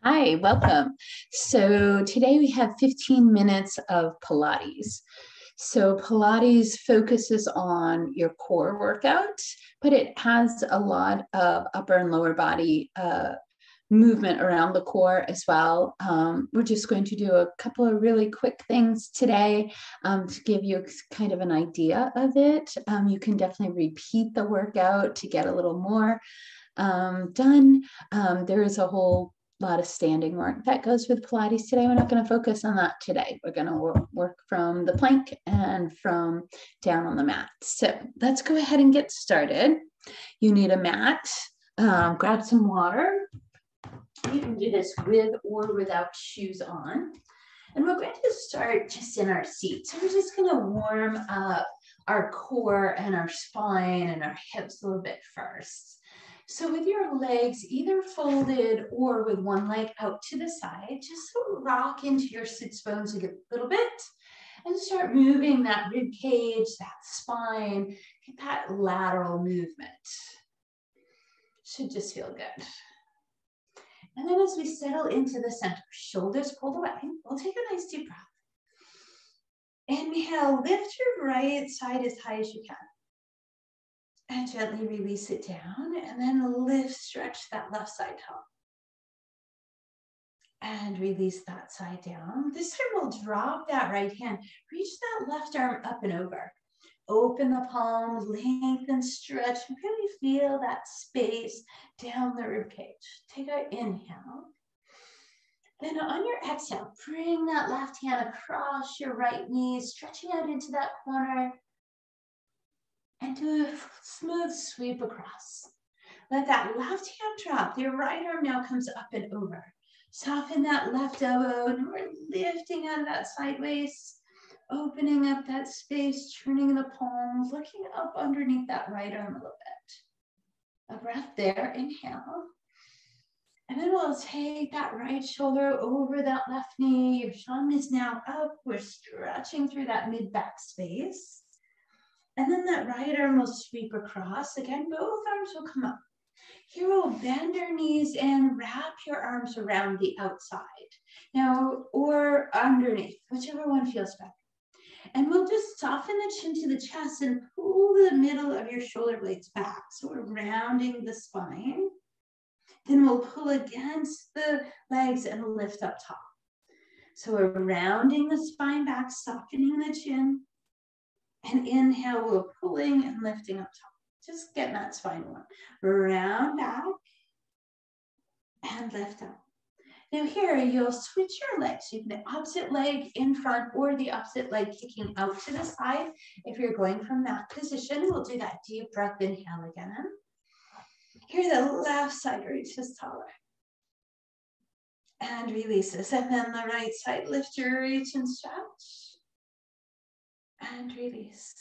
Hi, welcome. So today we have 15 minutes of Pilates. So Pilates focuses on your core workout, but it has a lot of upper and lower body movement around the core as well. We're just going to do a couple of really quick things today to give you kind of an idea of it. You can definitely repeat the workout to get a little more done. There is a whole lot of standing work that goes with Pilates today. We're not going to focus on that today. We're going to work from the plank and from down on the mat. So let's go ahead and get started. You need a mat. Grab some water. You can do this with or without shoes on. And we're going to start just in our seat. So we're just going to warm up our core and our spine and our hips a little bit first. So with your legs either folded or with one leg out to the side, just rock into your sits bones a little bit and start moving that rib cage, that spine, get that lateral movement. Should just feel good. And then as we settle into the center, shoulders pulled away, we'll take a nice deep breath. Inhale, lift your right side as high as you can. And gently release it down, and then lift, stretch that left side tall. And release that side down. This time we'll drop that right hand, reach that left arm up and over. Open the palms, lengthen, stretch, really feel that space down the rib cage. Take an inhale. Then on your exhale, bring that left hand across your right knee, stretching out into that corner. And do a smooth sweep across. Let that left hand drop. Your right arm now comes up and over. Soften that left elbow, and we're lifting out of that sideways, opening up that space, turning the palms, looking up underneath that right arm a little bit. A breath there, inhale. And then we'll take that right shoulder over that left knee. Your thumb is now up. We're stretching through that mid-back space. And then that right arm will sweep across. Again, both arms will come up. Here we'll bend our knees and wrap your arms around the outside. Now, or underneath, whichever one feels better. And we'll just soften the chin to the chest and pull the middle of your shoulder blades back. So we're rounding the spine. Then we'll pull against the legs and lift up top. So we're rounding the spine back, softening the chin. And inhale, we're pulling and lifting up top. Just getting that spine warm. Round back and lift up. Now here, you'll switch your legs. You can the opposite leg in front or the opposite leg kicking out to the side. If you're going from that position, we'll do that deep breath inhale again. Here, the left side reaches taller. And releases. And then the right side, lift your reach and stretch. And release.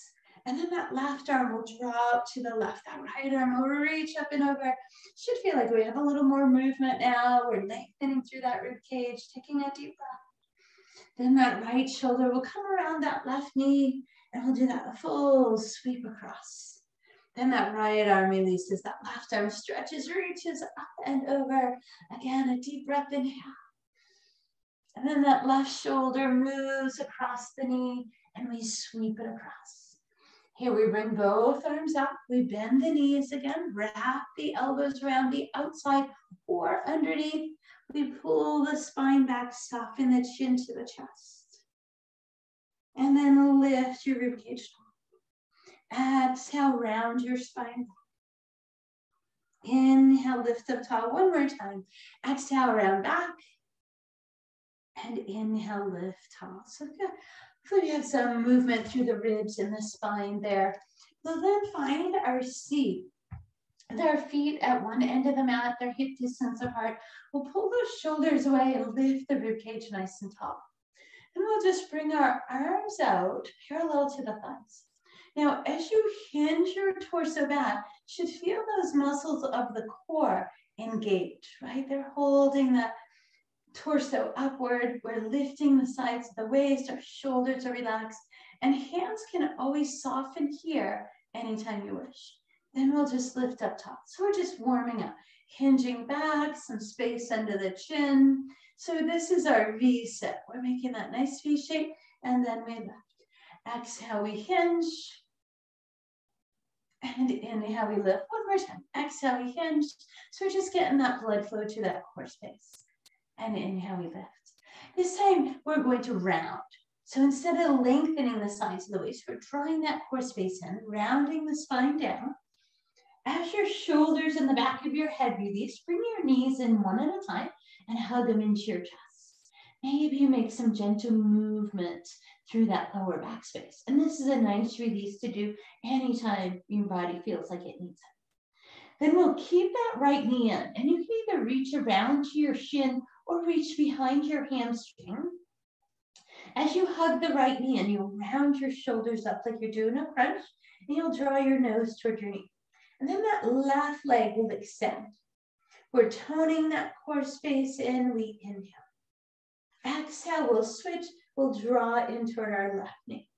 And then that left arm will drop to the left. That right arm will reach up and over. Should feel like we have a little more movement now. We're lengthening through that rib cage, taking a deep breath. Then that right shoulder will come around that left knee, and we'll do that full sweep across. Then that right arm releases. That left arm stretches, reaches up and over. Again, a deep breath inhale. And then that left shoulder moves across the knee, and we sweep it across. Here we bring both arms up. We bend the knees again. Wrap the elbows around the outside or underneath. We pull the spine back, soften the chin to the chest. And then lift your ribcage tall. Exhale, round your spine. Inhale, lift up tall. One more time. Exhale, round back. And inhale, lift tall. So good. Hopefully we have some movement through the ribs and the spine there. We'll then find our seat. Their feet at one end of the mat, their hip distance apart. We'll pull those shoulders away and lift the ribcage nice and tall. And we'll just bring our arms out parallel to the thighs. Now, as you hinge your torso back, you should feel those muscles of the core engage, right? They're holding the torso upward. We're lifting the sides of the waist. Our shoulders are relaxed. And hands can always soften here anytime you wish. Then we'll just lift up top. So we're just warming up. hinging back, some space under the chin. So this is our V sit. We're making that nice V shape, and then we lift. Exhale, we hinge. And inhale, we lift. One more time. Exhale, we hinge. So we're just getting that blood flow to that core space. And inhale, we lift. This time, we're going to round. So instead of lengthening the sides of the waist, we're drawing that core space in, rounding the spine down. As your shoulders and the back of your head release, bring your knees in one at a time and hug them into your chest. Maybe you make some gentle movement through that lower back space. And this is a nice release to do anytime your body feels like it needs it. Then we'll keep that right knee in. And you can either reach around to your shin or reach behind your hamstring. As you hug the right knee in, you'll round your shoulders up like you're doing a crunch, and you'll draw your nose toward your knee. And then that left leg will extend. We're toning that core space in. We inhale. Exhale, we'll switch. We'll draw in toward our left knee.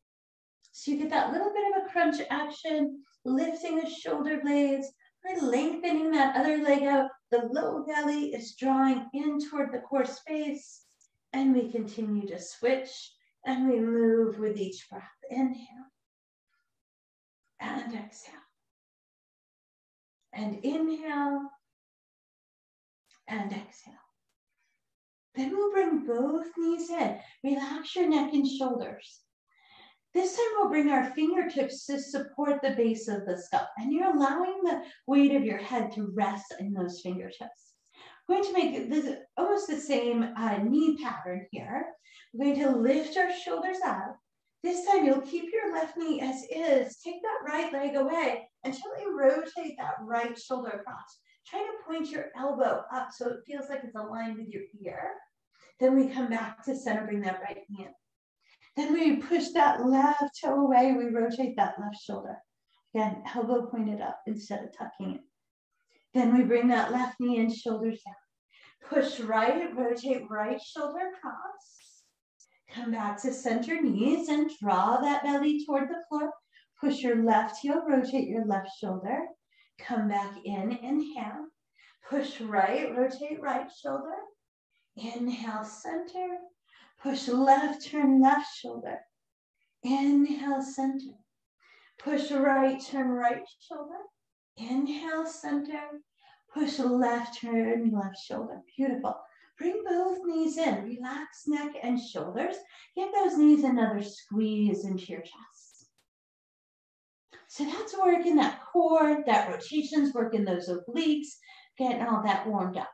So you get that little bit of a crunch action, lifting the shoulder blades. We're lengthening that other leg out. The low belly is drawing in toward the core space. And we continue to switch. And we move with each breath. Inhale. And exhale. And inhale. And exhale. Then we'll bring both knees in. Relax your neck and shoulders. This time we'll bring our fingertips to support the base of the skull. And you're allowing the weight of your head to rest in those fingertips. We're going to make this almost the same knee pattern here. We're going to lift our shoulders up. This time you'll keep your left knee as is. Take that right leg away and gently rotate that right shoulder across. Try to point your elbow up so it feels like it's aligned with your ear. Then we come back to center, bring that right knee in. Then we push that left toe away. We rotate that left shoulder. Again, elbow pointed up instead of tucking it. Then we bring that left knee in, shoulders down. Push right, rotate right shoulder across. Come back to center knees and draw that belly toward the floor. Push your left heel, rotate your left shoulder. Come back in, inhale. Push right, rotate right shoulder. Inhale, center. Push left, turn left shoulder. Inhale, center. Push right, turn right shoulder. Inhale, center. Push left, turn left shoulder. Beautiful. Bring both knees in. Relax neck and shoulders. Give those knees another squeeze into your chest. So that's working that core, that rotation's working those obliques, getting all that warmed up.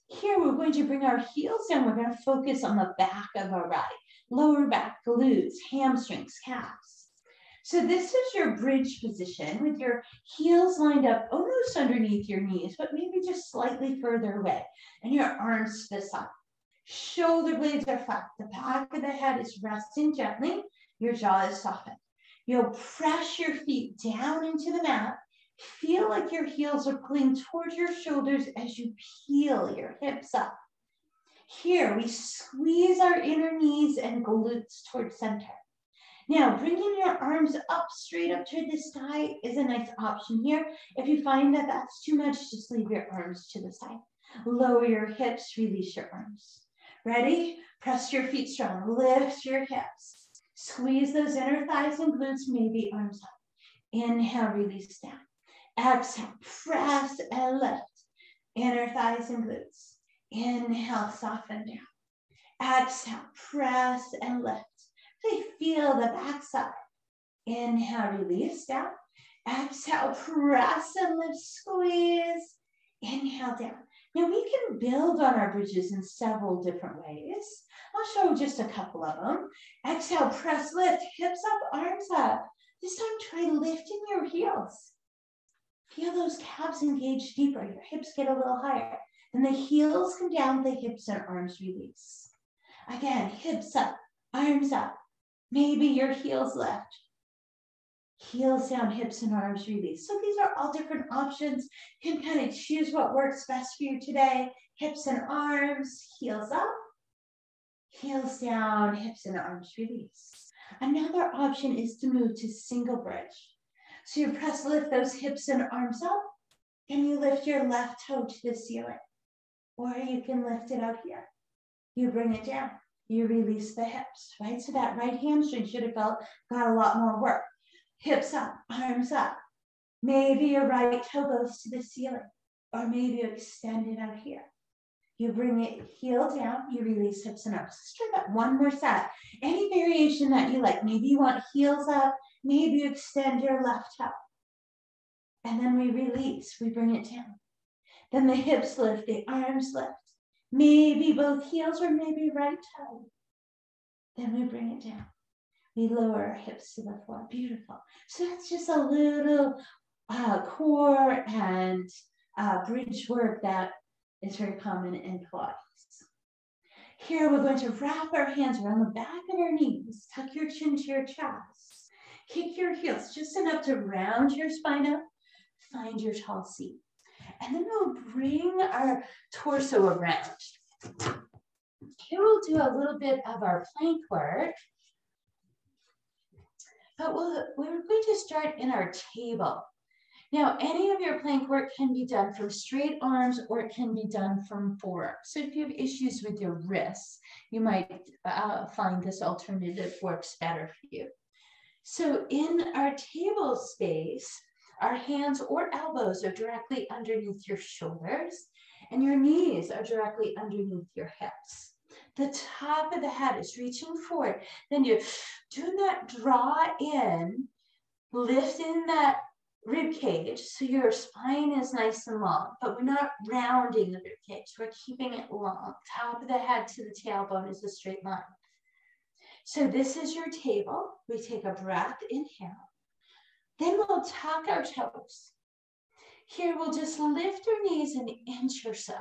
Here we're going to bring our heels down. We're going to focus on the back of our body, lower back, glutes, hamstrings, calves. So this is your bridge position with your heels lined up almost underneath your knees, but maybe just slightly further away, and your arms to the side. Shoulder blades are flat. The back of the head is resting gently. Your jaw is softened. You'll press your feet down into the mat. Feel like your heels are pulling towards your shoulders as you peel your hips up. Here, we squeeze our inner knees and glutes towards center. Now, bringing your arms up, straight up to the sky is a nice option here. If you find that that's too much, just leave your arms to the side. Lower your hips, release your arms. Ready? Press your feet strong. Lift your hips. Squeeze those inner thighs and glutes, maybe arms up. Inhale, release down. Exhale, press and lift. Inner thighs and glutes. Inhale, soften down. Exhale, press and lift. Really feel the backside. Inhale, release down. Exhale, press and lift, squeeze. Inhale, down. Now we can build on our bridges in several different ways. I'll show just a couple of them. Exhale, press, lift, hips up, arms up. This time try lifting your heels. Feel those calves engage deeper. Your hips get a little higher. Then the heels come down, the hips and arms release. Again, hips up, arms up. Maybe your heels lift. Heels down, hips and arms release. So these are all different options. You can kind of choose what works best for you today. Hips and arms, heels up, heels down, hips and arms release. Another option is to move to single bridge. So you press, lift those hips and arms up, Can you lift your left toe to the ceiling? Or you can lift it out here. You bring it down. You release the hips, right? So that right hamstring should have got a lot more work. Hips up, arms up. Maybe your right toe goes to the ceiling, or maybe you extend it out here. You bring it heel down, you release hips and arms. Let's try that one more set. Any variation that you like. Maybe you want heels up, maybe you extend your left toe. And then we release, we bring it down. Then the hips lift, the arms lift. Maybe both heels or maybe right toe. Then we bring it down. We lower our hips to the floor. Beautiful. So that's just a little core and bridge work that is very common in Pilates. Here we're going to wrap our hands around the back of our knees. Tuck your chin to your chest. Kick your heels just enough to round your spine up. Find your tall seat. And then we'll bring our torso around. Here we'll do a little bit of our plank work. But we're going to start in our table. Now, any of your plank work can be done from straight arms or it can be done from forearms. So if you have issues with your wrists, you might find this alternative works better for you. So in our table space, our hands or elbows are directly underneath your shoulders and your knees are directly underneath your hips. The top of the head is reaching forward. Then you're doing that draw in, lifting that rib cage so your spine is nice and long, but we're not rounding the rib cage. We're keeping it long. Top of the head to the tailbone is a straight line. So this is your table. We take a breath, inhale. Then we'll tuck our toes. Here we'll just lift our knees an inch or so.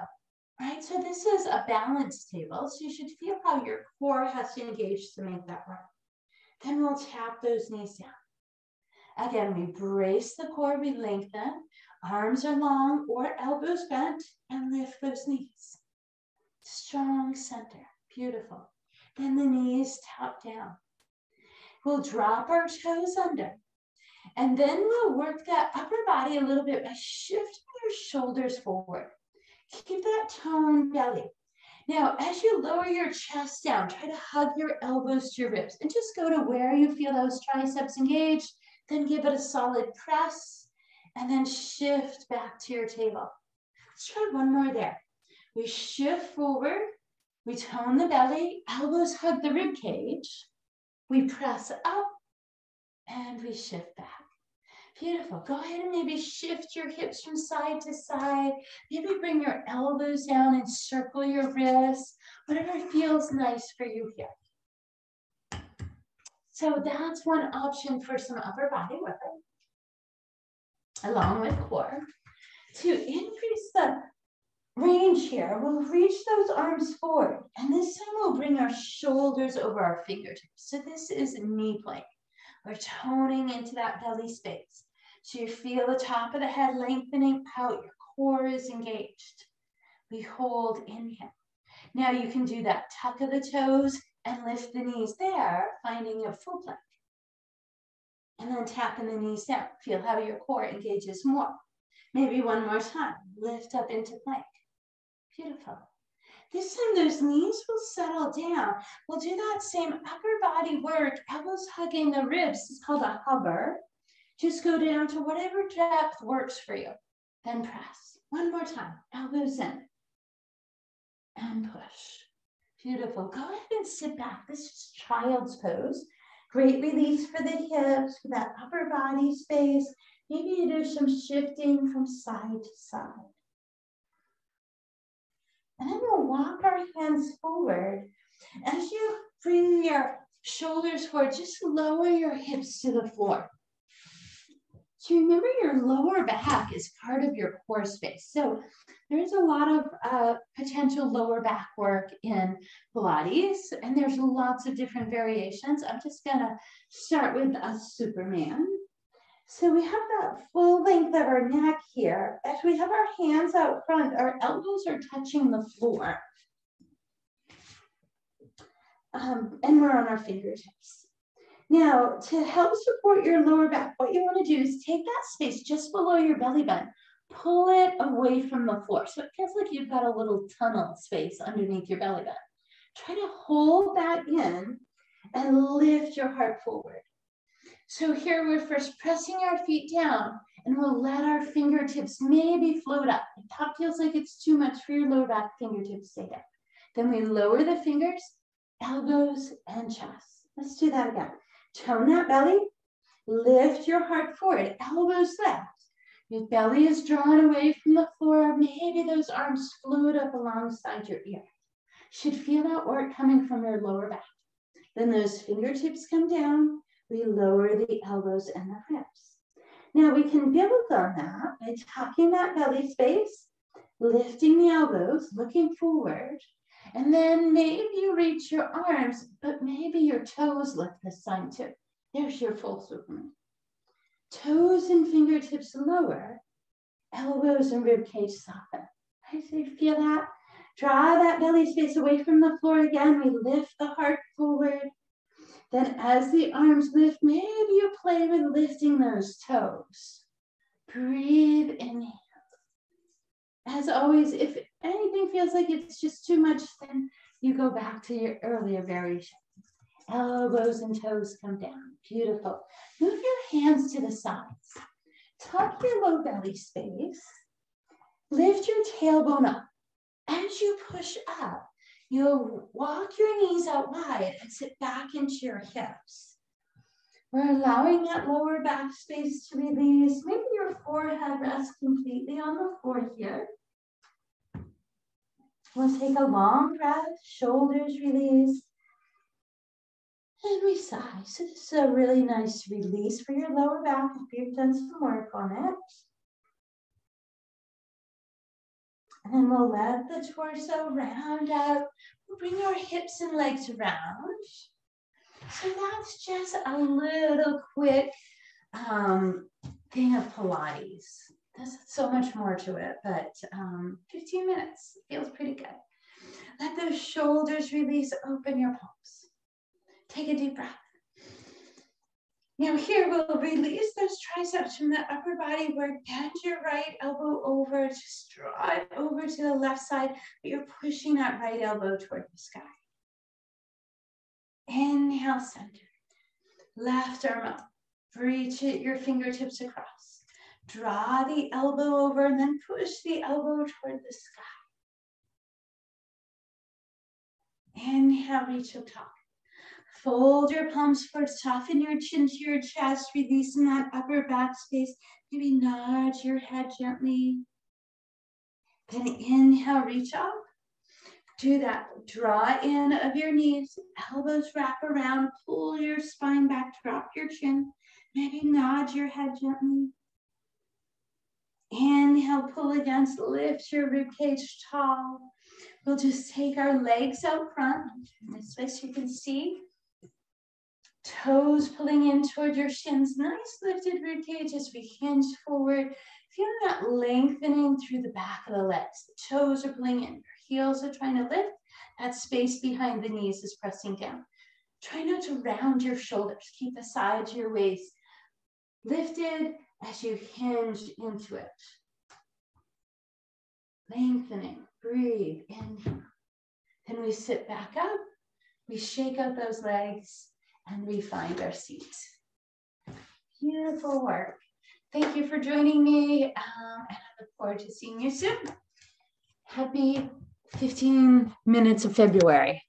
Right, so this is a balanced table, so you should feel how your core has to engage to make that work. Then we'll tap those knees down. Again, we brace the core, we lengthen, arms are long or elbows bent, and lift those knees. Strong center, beautiful. Then the knees tap down. We'll drop our toes under, and then we'll work that upper body a little bit by shifting your shoulders forward. Keep that toned belly. Now, as you lower your chest down, try to hug your elbows to your ribs and just go to where you feel those triceps engaged. Then give it a solid press and then shift back to your table. Let's try one more there. We shift forward. We tone the belly. Elbows hug the rib cage. We press up and we shift back. Beautiful. Go ahead and maybe shift your hips from side to side. Maybe bring your elbows down and circle your wrists. Whatever feels nice for you here. So that's one option for some upper body work, along with core. To increase the range here, we'll reach those arms forward. And this time we'll bring our shoulders over our fingertips. So this is knee plank. We're toning into that belly space. So you feel the top of the head lengthening out, your core is engaged. We hold, inhale. Now you can do that tuck of the toes and lift the knees there, finding a full plank. And then tapping the knees down. Feel how your core engages more. Maybe one more time, lift up into plank. Beautiful. This time those knees will settle down. We'll do that same upper body work, elbows hugging the ribs. It's called a hover. Just go down to whatever depth works for you. Then press. One more time. Elbows in. And push. Beautiful. Go ahead and sit back. This is child's pose. Great release for the hips, for that upper body space. Maybe you do some shifting from side to side. And then we'll walk our hands forward. As you bring your shoulders forward, just lower your hips to the floor. So remember your lower back is part of your core space. So there's a lot of potential lower back work in Pilates, and there's lots of different variations. I'm just gonna start with a Superman. So we have that full length of our neck here. As we have our hands out front, our elbows are touching the floor. And we're on our fingertips. Now, to help support your lower back, what you want to do is take that space just below your belly button, pull it away from the floor. So it feels like you've got a little tunnel space underneath your belly button. Try to hold that in and lift your heart forward. So here we're first pressing our feet down, and we'll let our fingertips maybe float up. If that feels like it's too much for your lower back, fingertips stay down. Then we lower the fingers, elbows, and chest. Let's do that again. Tone that belly, lift your heart forward, elbows left. Your belly is drawn away from the floor. Maybe those arms float up alongside your ear. Should feel that work coming from your lower back. Then those fingertips come down. We lower the elbows and the hips. Now we can build on that by tucking that belly space, lifting the elbows, looking forward, and then maybe you reach your arms, but maybe your toes lift this side too. There's your full Superman. Toes and fingertips lower, elbows and ribcage soften. I say, feel that? Draw that belly space away from the floor again. We lift the heart forward. Then as the arms lift, maybe you play with lifting those toes. Breathe, inhale. As always, if anything feels like it's just too much, then you go back to your earlier variation. Elbows and toes come down. Beautiful. Move your hands to the sides. Tuck your low belly space. Lift your tailbone up. As you push up, you'll walk your knees out wide and sit back into your hips. We're allowing that lower back space to release. Maybe your forehead rests completely on the floor here. We'll take a long breath, shoulders release. And we sigh. So this is a really nice release for your lower back if you've done some work on it. And then we'll let the torso round out. We'll bring our hips and legs around. So that's just a little quick thing of Pilates. There's so much more to it, but 15 minutes feels pretty good. Let those shoulders release, open your palms. Take a deep breath. Now here we'll release those triceps from the upper body. Where bend your right elbow over, just draw it over to the left side, but you're pushing that right elbow toward the sky. Inhale, center. Left arm up. Reach it, your fingertips across. Draw the elbow over and then push the elbow toward the sky. Inhale, reach up top. Fold your palms forward, soften your chin to your chest, releasing that upper back space. Maybe nod your head gently. Then inhale, reach up. Do that. Draw in of your knees, elbows wrap around, pull your spine back, drop your chin. Maybe nod your head gently. Inhale, pull against, lift your ribcage tall. We'll just take our legs out front. This way so you can see. Toes pulling in toward your shins. Nice lifted ribcage as we hinge forward. Feeling that lengthening through the back of the legs. The toes are pulling in. Your heels are trying to lift. That space behind the knees is pressing down. Try not to round your shoulders. Keep the sides of your waist lifted as you hinge into it. Lengthening. Breathe. Inhale. Then we sit back up. We shake out those legs. And we find our seat. Beautiful work. Thank you for joining me, and I look forward to seeing you soon. Happy 15 minutes of February.